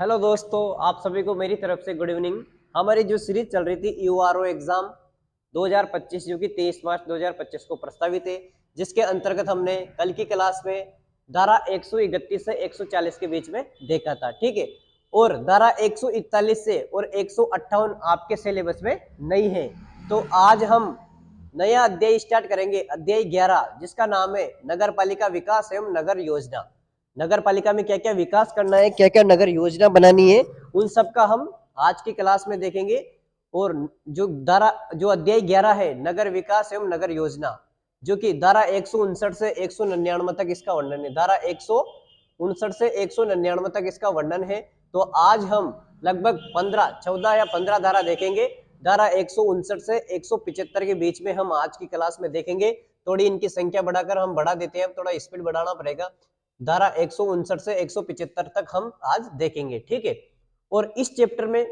Hello दोस्तों, आप सभी को मेरी तरफ से गुड इवनिंग। हमारी जो सीरीज चल रही थी यूआरओ एग्जाम 2025 जो कि 23 मार्च 2025 को प्रस्तावित है, जिसके अंतर्गत हमने कल की क्लास में धारा 131 से 140 के बीच में देखा था। ठीक है, और धारा 141 से और 158 आपके सिलेबस में नहीं है। तो आज हम नया अध्याय स्टार्ट करेंगे, अध्याय 11, जिसका नाम है नगर पालिका विकास एवं नगर योजना। नगर पालिका में क्या क्या विकास करना है, क्या क्या नगर योजना बनानी है, उन सब का हम आज की क्लास में देखेंगे। और जो अध्याय 11 है नगर विकास एवं नगर योजना, जो कि धारा 159 से 199 तक इसका वर्णन है। धारा 159 से 199 तक इसका वर्णन है। तो आज हम लगभग 14 या 15 धारा देखेंगे। धारा 159 से 175 के बीच में हम आज की क्लास में देखेंगे। थोड़ी इनकी संख्या बढ़ाकर हम बढ़ा देते हैं, थोड़ा स्पीड बढ़ाना पड़ेगा। धारा 159 से 175 तक हम आज देखेंगे। ठीक है, और इस चैप्टर में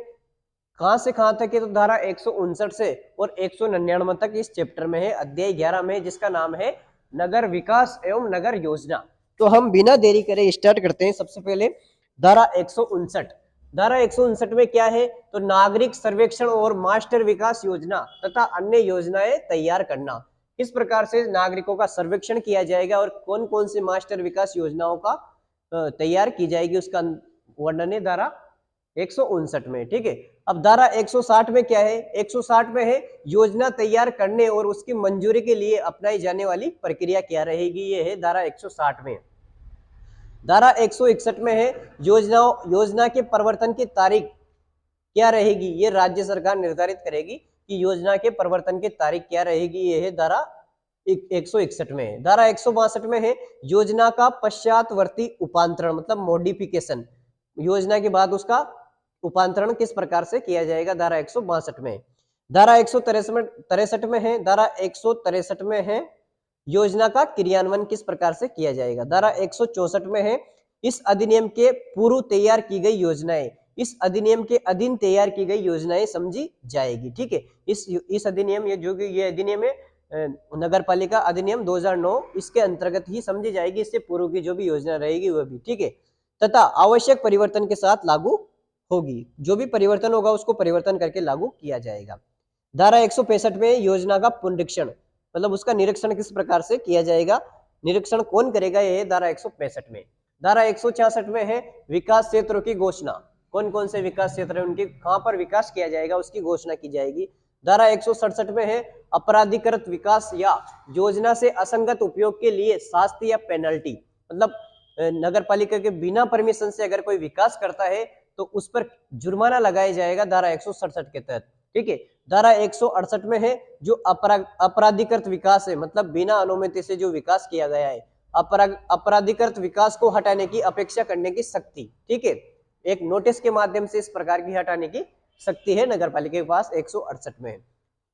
कहां से कहां तक है, तो धारा 159 से और 199 तक इस चैप्टर में है, अध्याय 11 में, जिसका नाम है नगर विकास एवं नगर योजना। तो हम बिना देरी करे स्टार्ट करते हैं। सबसे पहले धारा 159। धारा 159 में क्या है, तो नागरिक सर्वेक्षण और मास्टर विकास योजना तथा अन्य योजनाएं तैयार करना। किस प्रकार से नागरिकों का सर्वेक्षण किया जाएगा और कौन कौन से मास्टर विकास योजनाओं का तैयार की जाएगी, उसका वर्णन है धारा 159 में। ठीक है, अब धारा 160 में क्या है, 160 में है योजना तैयार करने और उसकी मंजूरी के लिए अपनाई जाने वाली प्रक्रिया क्या रहेगी, ये है धारा 160 में। धारा 161 में है योजना के प्रवर्तन की तारीख क्या रहेगी, ये राज्य सरकार निर्धारित करेगी कि योजना के प्रवर्तन की तारीख क्या रहेगी, ये है धारा 161 में है। धारा 162 में है योजना का पश्चातवर्ती उपांतरण, मतलब मॉडिफिकेशन। योजना के बाद उसका उपांतरण किस प्रकार से किया जाएगा, धारा 162 में। धारा 163 में है, धारा 163 में है योजना का क्रियान्वयन किस प्रकार से किया जाएगा। धारा 164 में है इस अधिनियम के पूर्व तैयार की गई योजनाएं, इस अधिनियम के अधीन तैयार की गई योजनाएं समझी जाएगी। ठीक है, इस अधिनियम, ये जो ये अधिनियम है नगर पालिका अधिनियम 2009, इसके अंतर्गत ही समझी जाएगी। इससे पूर्व की जो भी योजना रहेगी वह भी। ठीक है, तथा आवश्यक परिवर्तन के साथ लागू होगी। जो भी परिवर्तन होगा उसको परिवर्तन करके लागू किया जाएगा। धारा 165 में योजना का पुनरीक्षण, मतलब उसका निरीक्षण किस प्रकार से किया जाएगा, निरीक्षण कौन करेगा, ये धारा 165 में। धारा 166 में है विकास क्षेत्रों की घोषणा, कौन कौन से विकास क्षेत्र है उनकी कहां पर विकास किया जाएगा उसकी घोषणा की जाएगी। धारा 167 में है अपराधिकृत विकास या योजना से असंगत उपयोग के लिए शास्ति या पेनल्टी, मतलब नगर पालिका के बिना परमिशन से अगर कोई विकास करता है तो उस पर जुर्माना लगाया जाएगा, धारा 167 के तहत। ठीक है, धारा 168 में है जो अपराधिकृत विकास है, मतलब बिना अनुमति से जो विकास किया गया है, अपराधिकृत विकास को हटाने की अपेक्षा करने की शक्ति। ठीक है, एक नोटिस के माध्यम से इस प्रकार की हटाने की शक्ति है नगर पालिका के पास, 168 में।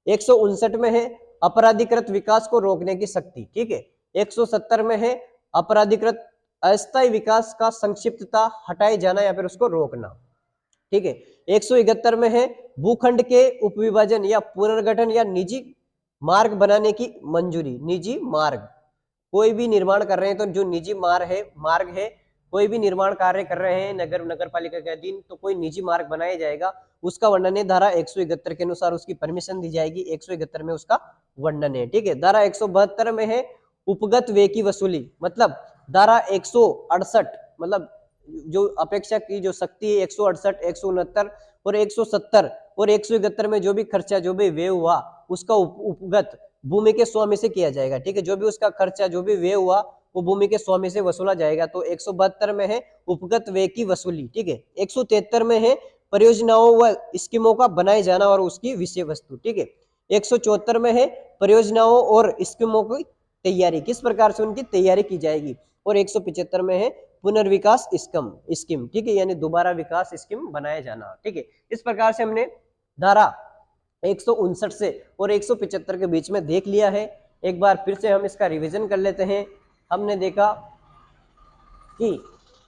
159 में है अपराधिकृत विकास को रोकने की शक्ति। ठीक है, 170 में है अपराधिकृत अस्थायी विकास का संक्षिप्तता हटाए जाना या फिर उसको रोकना। ठीक है, 171 में है भूखंड के उपविभाजन या पुनर्गठन या निजी मार्ग बनाने की मंजूरी। निजी मार्ग, कोई भी निर्माण कर रहे हैं तो जो निजी मार्ग है, कोई भी निर्माण कार्य कर रहे हैं नगर पालिका के अधीन, तो कोई निजी मार्ग बनाया जाएगा, उसका वर्णन है धारा 171 के अनुसार उसकी परमिशन दी जाएगी। 171 में उसका वर्णन है। ठीक है, धारा 172 में है उपगत व्यय की वसूली, मतलब धारा 168, मतलब जो अपेक्षा की जो शक्ति है 168, 169 और 170 और 171 में जो भी खर्चा, जो भी व्यय हुआ, उसका उपगत भूमि के स्वामी से किया जाएगा। ठीक है, जो भी उसका खर्चा, जो भी व्यय हुआ, वो भूमि के स्वामी से वसूला जाएगा। तो 172 में है उपगत व्यय की वसूली। ठीक है, 173 में है परियोजनाओं व स्कीमों का बनाए जाना और उसकी विषय वस्तु। ठीक है, 174 में है परियोजनाओं और स्कीमों की तैयारी, किस प्रकार से उनकी तैयारी की जाएगी। और 175 में है पुनर्विकास स्कीम। ठीक है, यानी दोबारा विकास स्कीम बनाया जाना। ठीक है, इस प्रकार से हमने धारा 159 से और 175 के बीच में देख लिया है। एक बार फिर से हम इसका रिवीजन कर लेते हैं। हमने देखा कि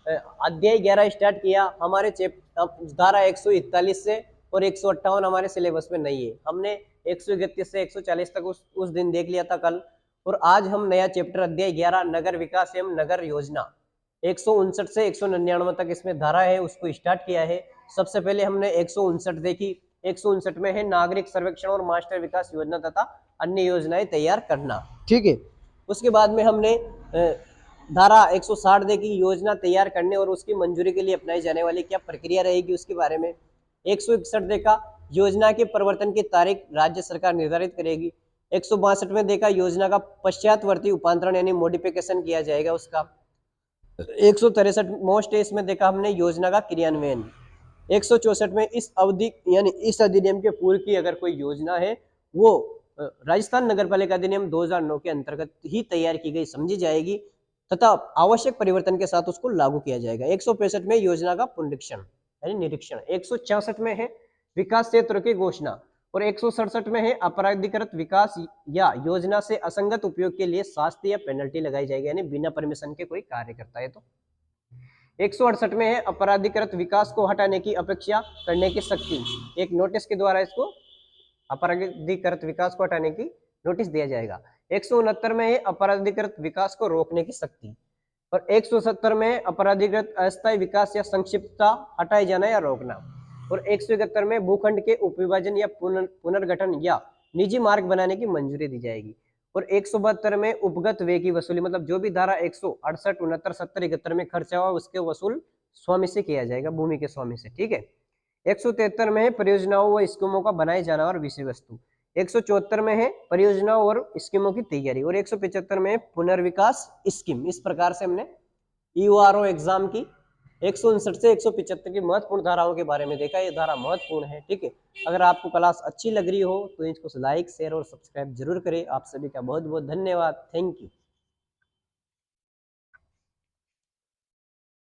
अध्याय 11 स्टार्ट किया, हमारे धारा 141 से और 158 हमारे सिलेबस में नहीं है। हमने 131 से 140 तक उस दिन देख लिया था कल। और आज हम नया चैप्टर अध्याय 11 नगर विकास एवं नगर योजना 159 से 199 तक इसमें धारा है उसको स्टार्ट किया है। सबसे पहले हमने 159 देखी। 159 में है नागरिक सर्वेक्षण और मास्टर विकास योजना तथा अन्य योजनाएं तैयार करना, ठीक है। उसके बाद में हमने धारा 160 देखी, योजना तैयार करने और उसकी मंजूरी के लिए अपनाई जाने वाली क्या प्रक्रिया रहेगी उसके बारे में। 161 देखा, योजना के प्रवर्तन की तारीख राज्य सरकार निर्धारित करेगी। 162 में देखा, योजना का पश्चातवर्ती उपांतरण यानी मॉडिफिकेशन किया जाएगा उसका। 163 मोस्ट इसमें देखा हमने योजना का क्रियान्वयन। 164 में इस अवधि यानी इस अधिनियम के पूर्व की अगर कोई योजना है वो राजस्थान नगरपालिका अधिनियम 2009 के अंतर्गत ही तैयार की गई समझी जाएगी तथा आवश्यक परिवर्तन के साथ उसको लागू किया जाएगा। 165 में योजना का पुनरीक्षण यानी निरीक्षण। 166 में है विकास क्षेत्र की घोषणा और 167 में है अपराधीकृत विकास या योजना से असंगत उपयोग के लिए शास्ति या पेनल्टी लगाई जाएगी यानी बिना परमिशन के कोई कार्य करता है तो। 168 में है अपराधीकृत विकास को हटाने की अपेक्षा करने की शक्ति, एक नोटिस के द्वारा इसको अपराधीकृत विकास को हटाने की नोटिस दिया जाएगा। 169 में है अपराधीकृत विकास को रोकने की शक्ति और 170 में अपराधीकृत अस्थायी विकास या संक्षिप्तता हटाए जाना या रोकना और 171 में भूखंड के उपविभाजन या पुनर्गठन या निजी मार्ग बनाने की मंजूरी दी जाएगी और 172 में उपगत व्यय की वसूली, मतलब जो भी धारा 168, 69, 70, 71 में खर्चा हुआ उसके वसूल स्वामी से किया जाएगा, भूमि के स्वामी से, ठीक है। 173 में है परियोजनाओं व स्कीमों का बनाए जाना और विषय वस्तु। 174 में है परियोजनाओं और स्कीमों की तैयारी और 175 में पुनर्विकास स्कीम। इस प्रकार से हमने ईओआरओ एग्जाम की 159 से 175 की महत्वपूर्ण धाराओं के बारे में देखा। ये धारा महत्वपूर्ण है, ठीक है। अगर आपको क्लास अच्छी लग रही हो तो इसको लाइक, शेयर और सब्सक्राइब जरूर करें। आप सभी का बहुत बहुत धन्यवाद। Thank you.